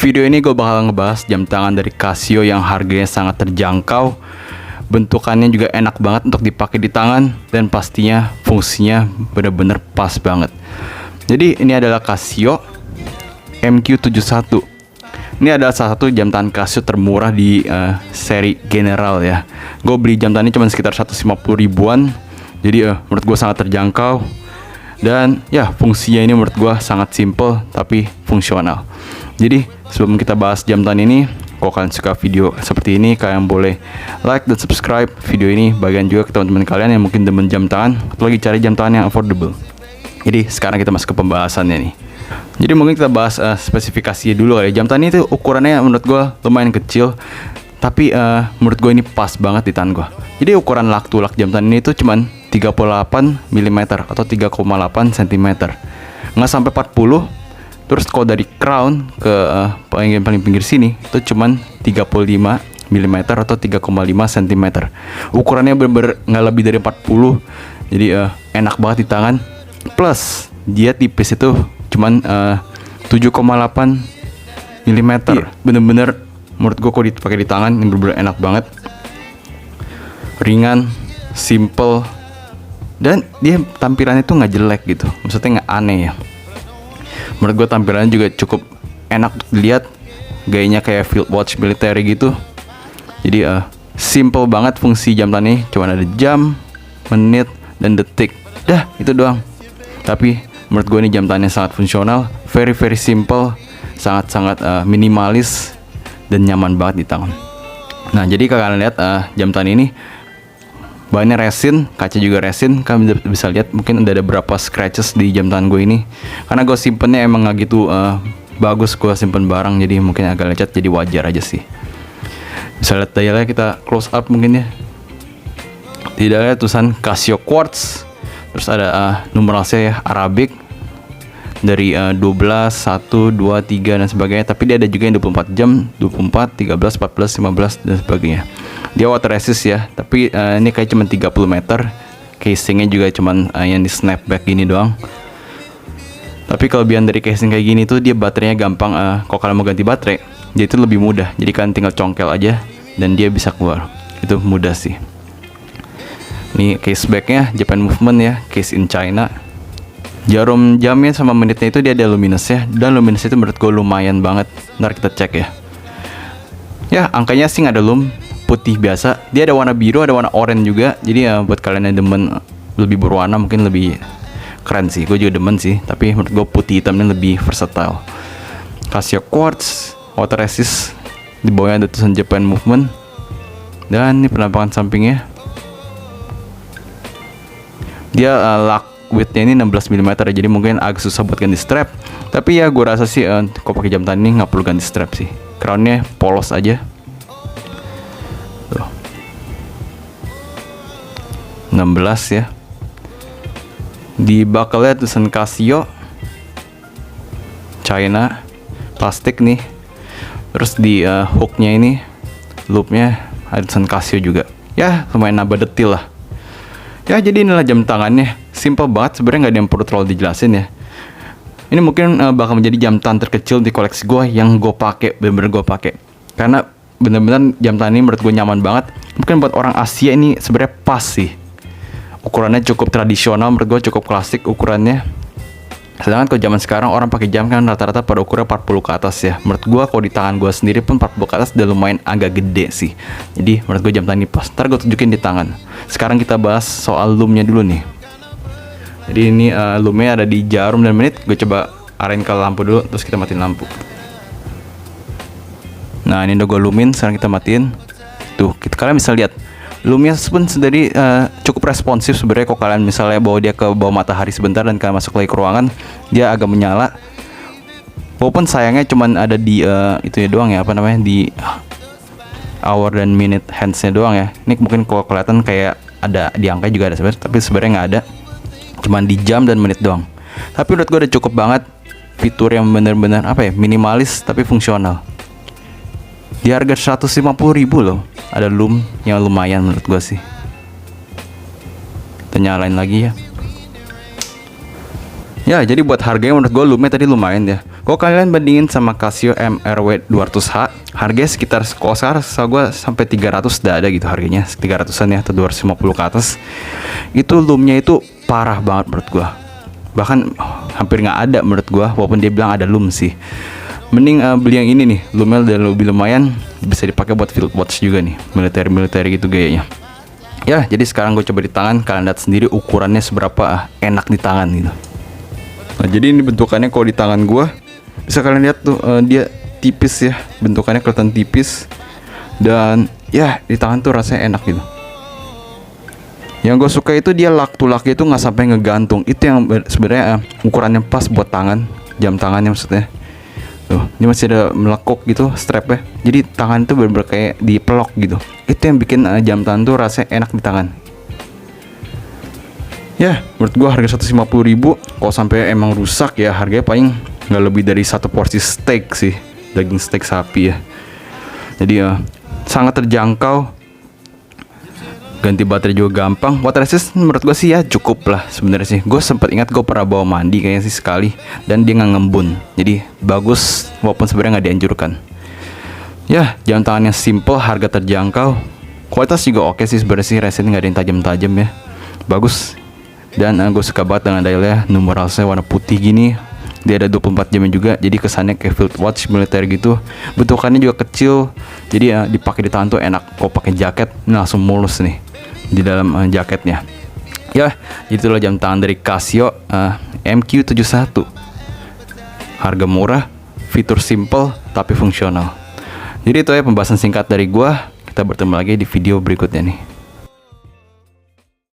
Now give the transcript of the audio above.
video ini gue bakal ngebahas jam tangan dari Casio yang harganya sangat terjangkau, bentukannya juga enak banget untuk dipakai di tangan, dan pastinya fungsinya bener-bener pas banget. Jadi ini adalah Casio MQ71. Ini adalah salah satu jam tangan Casio termurah di seri general ya. Gue beli jam tangan ini cuma sekitar 150 ribuan. Jadi menurut gue sangat terjangkau. Dan ya, fungsinya ini menurut gue sangat simple tapi fungsional. Jadi sebelum kita bahas jam tangan ini, kalau kalian suka video seperti ini, kalian boleh like dan subscribe video ini. Bagian juga ke teman-teman kalian yang mungkin demen jam tangan atau lagi cari jam tangan yang affordable. Jadi sekarang kita masuk ke pembahasannya nih. Jadi mungkin kita bahas spesifikasinya dulu ya. Jam tangan itu ukurannya menurut gue lumayan kecil, tapi menurut gue ini pas banget di tangan gue. Jadi ukuran lak-tulak jam tangan ini itu cuman 38 mm atau 3,8 cm, nggak sampai 40. Terus kalau dari crown ke paling pinggir sini itu cuman 35 mm atau 3,5 cm. Ukurannya bener-bener nggak lebih dari 40. Jadi enak banget di tangan. Plus dia tipis itu cuman 7,8 mm. Bener-bener menurut gue kalau dipakai di tangan ini bener-bener enak banget. Ringan, simple, dan dia tampilannya tuh nggak jelek gitu, maksudnya nggak aneh ya. Menurut gue tampilannya juga cukup enak dilihat, gayanya kayak field watch militer gitu. Jadi simple banget fungsi jam tangan ini, cuma ada jam, menit, dan detik. Dah itu doang. Tapi menurut gue ini jam tangan yang sangat fungsional, very simple, sangat minimalis, dan nyaman banget di tangan. Nah jadi kalian lihat jam tangan ini bahannya resin, kaca juga resin. Kalian bisa lihat mungkin ada berapa scratches di jam tangan gue ini, karena gue simpennya emang gak gitu bagus gue simpen barang, jadi mungkin agak lecet, jadi wajar aja sih. Bisa lihat dialnya, kita close up mungkin ya. Di dialnya tulisan Casio Quartz, terus ada numeralnya ya, Arabic dari 12, 1, 2, 3 dan sebagainya. Tapi dia ada juga yang 24 jam, 24, 13, 14, 15 dan sebagainya. Dia water resist ya, tapi ini kayak cuma 30 meter. Casingnya juga cuman yang di snapback gini doang. Tapi kelebihan dari casing kayak gini tuh dia baterainya gampang. Kalau kalian mau ganti baterai, dia itu lebih mudah. Jadi kalian tinggal congkel aja dan dia bisa keluar. Itu mudah sih. Ini case backnya Japan Movement ya, case in China. Jarum jamnya sama menitnya itu dia ada luminous ya, dan luminous itu menurut gue lumayan banget. Ntar kita cek ya. Ya angkanya sih nggak ada lum, putih biasa. Dia ada warna biru, ada warna oranye juga. Jadi ya buat kalian yang demen lebih berwarna mungkin lebih keren sih. Gue juga demen sih, tapi menurut gue putih hitamnya lebih versatile. Casio Quartz, water resist. Di bawahnya ada tulisan Japan Movement. Dan ini penampakan sampingnya. Dia lock widthnya ini 16 mm ya, jadi mungkin agak susah buat ganti strap. Tapi ya gue rasa sih kalau pakai jam tangan ini nggak perlu ganti strap sih. Crownnya polos aja. Tuh. 16 ya. Di buckle-nya tulisan Casio China, plastik nih. Terus di hooknya ini, loopnya ada tulisan Casio juga. Ya lumayan nambah detail lah. Ya jadi inilah jam tangannya, simple banget sebenarnya, nggak ada yang perlu terlalu dijelasin ya. Ini mungkin bakal menjadi jam tangan terkecil di koleksi gue yang gue pakai, bener-bener gue pakai. Karena bener-bener jam tangan ini menurut gue nyaman banget. Mungkin buat orang Asia ini sebenarnya pas sih. Ukurannya cukup tradisional, menurut gue cukup klasik ukurannya. Sedangkan kalau zaman sekarang orang pakai jam kan rata-rata pada ukuran 40 ke atas ya. Menurut gue kalau di tangan gue sendiri pun 40 ke atas udah lumayan agak gede sih. Jadi menurut gue jam tangan ini pas. Ntar gue tunjukin di tangan. Sekarang kita bahas soal loomnya dulu nih. Jadi ini loomnya ada di jarum dan menit. Gue coba arahin ke lampu dulu, terus kita matiin lampu. Nah ini udah gue loomin, sekarang kita matiin. Tuh kalian bisa lihat loomnya pun sendiri cukup responsif sebenarnya. Kalau kalian misalnya bawa dia ke bawah matahari sebentar dan kalian masuk lagi ke ruangan, dia agak menyala. Walaupun sayangnya cuman ada di itu ya doang ya, apa namanya, di hour dan minute hands-nya doang ya. Ini mungkin kalau kelihatan kayak ada di angka juga ada sebenarnya, tapi sebenarnya nggak ada. Cuman di jam dan menit doang. Tapi menurut gue udah cukup banget fitur yang bener-bener apa ya, minimalis tapi fungsional. Di harga 150 ribu loh, ada loom yang lumayan menurut gue sih. Kita nyalain lagi ya. Ya jadi buat harganya menurut gue loomnya tadi lumayan ya. Kalau kalian bandingin sama Casio MRW 200H, harganya sekitar, kalau sekarang gue sampai 300 udah ada gitu harganya, 300an ya, atau 250 ke atas. Itu loomnya itu parah banget menurut gue, bahkan hampir nggak ada menurut gue, walaupun dia bilang ada loom sih. Mending beli yang ini nih, loomnya udah lebih lumayan, bisa dipakai buat field watch juga nih, militer gitu gayanya. Ya, jadi sekarang gue coba di tangan, kalian lihat sendiri ukurannya seberapa enak di tangan gitu. Nah, jadi ini bentukannya kalau di tangan gue, bisa kalian lihat tuh, dia tipis ya, bentukannya kelihatan tipis, dan ya di tangan tuh rasanya enak gitu. Yang gue suka itu dia lak to laknya itu nggak sampai ngegantung, itu yang sebenarnya ukurannya pas buat tangan, jam tangannya maksudnya. Tuh, ini masih ada melekuk gitu strapnya, jadi tangan itu bener-bener kayak dipelok gitu. Itu yang bikin jam tangan tuh rasanya enak di tangan. Ya, menurut gua harga 150.000, kalau sampai emang rusak ya harganya paling nggak lebih dari satu porsi steak sih, daging steak sapi ya. Jadi sangat terjangkau, ganti baterai juga gampang. Water resist menurut gue sih ya cukup lah sebenarnya sih. Gue sempat ingat gue pernah bawa mandi kayaknya sih sekali, dan dia nggak ngembun, jadi bagus walaupun sebenarnya nggak dianjurkan. Ya, jam tangannya simple, harga terjangkau, kualitas juga oke sih sebenarnya sih, resetnya nggak ada yang tajam-tajam ya, bagus. Dan gue suka banget dengan dialnya, numeralnya warna putih gini. Dia ada 24 jamnya juga, jadi kesannya kayak field watch militer gitu. Bentukannya juga kecil, jadi dipakai di tangan tuh enak. Kalau pakai jaket, ini langsung mulus nih di dalam jaketnya. Ya, itulah jam tangan dari Casio MQ71. Harga murah, fitur simple tapi fungsional. Jadi itu ya pembahasan singkat dari gua. Kita bertemu lagi di video berikutnya nih.